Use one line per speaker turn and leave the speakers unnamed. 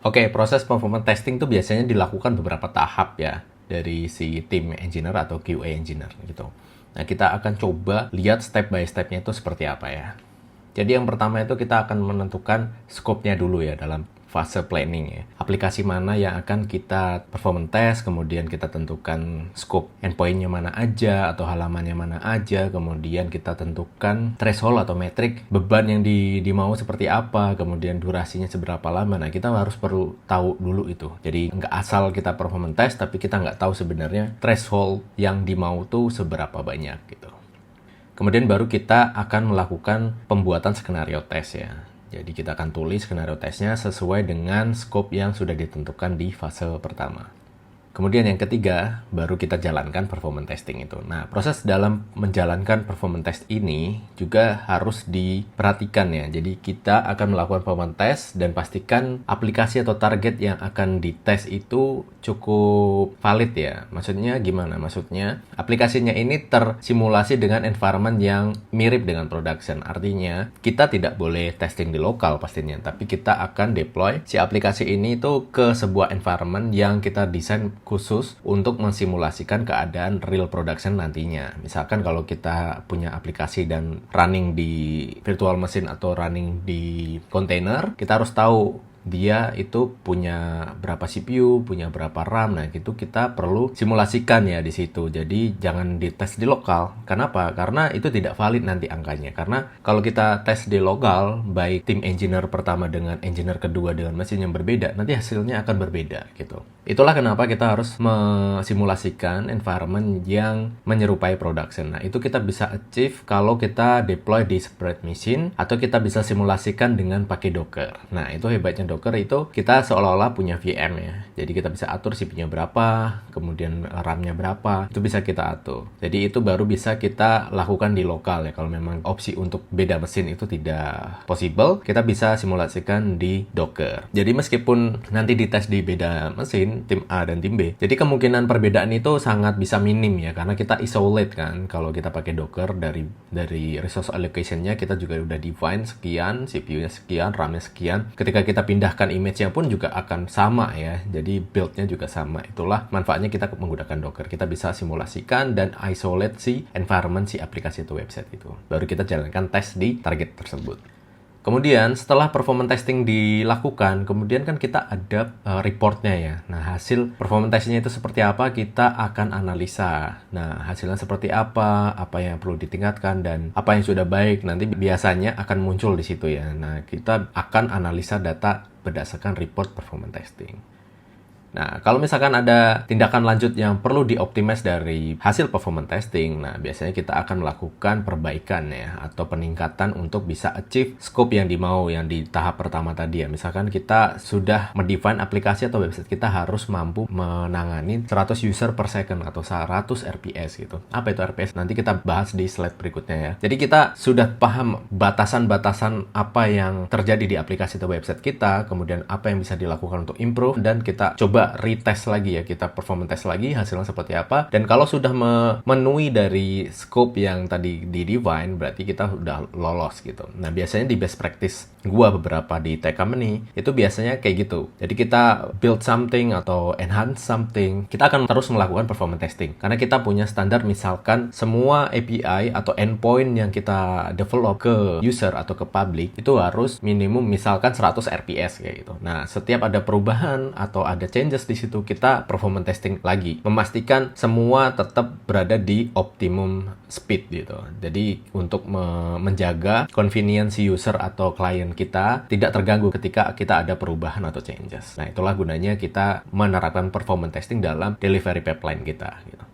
Oke, proses performance testing itu biasanya dilakukan beberapa tahap ya dari si tim engineer atau QA engineer gitu. Nah, kita akan coba lihat step by step-nya itu seperti apa ya. Jadi yang pertama itu kita akan menentukan scope-nya dulu ya dalam fase planning ya. Aplikasi mana yang akan kita performance test, kemudian kita tentukan scope endpoint-nya mana aja atau halamannya mana aja, kemudian kita tentukan threshold atau metrik beban yang dimau seperti apa, kemudian durasinya seberapa lama. Nah, kita perlu tahu dulu itu. Jadi nggak asal kita performance test tapi kita nggak tahu sebenarnya threshold yang dimau tuh seberapa banyak gitu. Kemudian baru kita akan melakukan pembuatan skenario test ya. Jadi kita akan tulis skenario testnya sesuai dengan scope yang sudah ditentukan di fase pertama. Kemudian yang ketiga, baru kita jalankan performance testing itu. Nah, proses dalam menjalankan performance test ini juga harus diperhatikan ya. Jadi kita akan melakukan performance test dan pastikan aplikasi atau target yang akan dites itu cukup valid ya. Maksudnya gimana? Maksudnya aplikasinya ini tersimulasi dengan environment yang mirip dengan production. Artinya kita tidak boleh testing di lokal pastinya, tapi kita akan deploy si aplikasi ini itu ke sebuah environment yang kita desain khusus untuk mensimulasikan keadaan real production nantinya. Misalkan kalau kita punya aplikasi dan running di virtual machine atau running di container, kita harus tahu dia itu punya berapa CPU, punya berapa RAM. Nah, itu kita perlu simulasikan ya di situ. Jadi jangan dites di lokal. Kenapa? Karena itu tidak valid nanti angkanya. Karena kalau kita tes di lokal, baik tim engineer pertama dengan engineer kedua dengan mesin yang berbeda, nanti hasilnya akan berbeda gitu. Itulah kenapa kita harus mensimulasikan environment yang menyerupai production. Nah, itu kita bisa achieve kalau kita deploy di separate machine atau kita bisa simulasikan dengan pakai Docker. Nah, itu hebatnya Docker itu kita seolah-olah punya VM ya. Jadi kita bisa atur CPU-nya berapa, kemudian RAM-nya berapa, itu bisa kita atur. Jadi itu baru bisa kita lakukan di lokal ya. Kalau memang opsi untuk beda mesin itu tidak possible, kita bisa simulasikan di Docker. Jadi meskipun nanti dites di beda mesin, tim A dan tim B, jadi kemungkinan perbedaan itu sangat bisa minim ya, karena kita isolate kan. Kalau kita pakai Docker dari resource allocation-nya kita juga udah define sekian, CPU-nya sekian, RAM-nya sekian. Ketika kita pindahkan image-nya pun juga akan sama ya. Jadi build-nya juga sama. Itulah manfaatnya kita menggunakan Docker. Kita bisa simulasikan dan isolate si environment si aplikasi atau website itu. Baru kita jalankan tes di target tersebut. Kemudian setelah performance testing dilakukan, kemudian kan kita ada reportnya ya. Nah, hasil performance testingnya itu seperti apa, kita akan analisa. Nah, hasilnya seperti apa yang perlu ditingkatkan, dan apa yang sudah baik, nanti biasanya akan muncul di situ ya. Nah, kita akan analisa data berdasarkan report performance testing. Nah, kalau misalkan ada tindakan lanjut yang perlu dioptimize dari hasil performance testing, nah biasanya kita akan melakukan perbaikan ya, atau peningkatan untuk bisa achieve scope yang dimau yang di tahap pertama tadi ya. Misalkan kita sudah mendefine aplikasi atau website kita harus mampu menangani 100 user per second atau 100 RPS gitu. Apa itu RPS? Nanti kita bahas di slide berikutnya ya. Jadi kita sudah paham batasan-batasan apa yang terjadi di aplikasi atau website kita, kemudian apa yang bisa dilakukan untuk improve, dan kita coba retest lagi ya, kita performance test lagi hasilnya seperti apa. Dan kalau sudah memenuhi dari scope yang tadi di define, berarti kita udah lolos gitu. Nah, biasanya di best practice gua beberapa di tech company itu biasanya kayak gitu. Jadi kita build something atau enhance something, kita akan terus melakukan performance testing karena kita punya standar. Misalkan semua API atau endpoint yang kita develop ke user atau ke public itu harus minimum misalkan 100 RPS kayak gitu. Nah, setiap ada perubahan atau ada changes di situ, kita performance testing lagi, memastikan semua tetap berada di optimum speed gitu. Jadi untuk menjaga convenience user atau klien kita tidak terganggu ketika kita ada perubahan atau changes. Nah, itulah gunanya kita menerapkan performance testing dalam delivery pipeline kita gitu.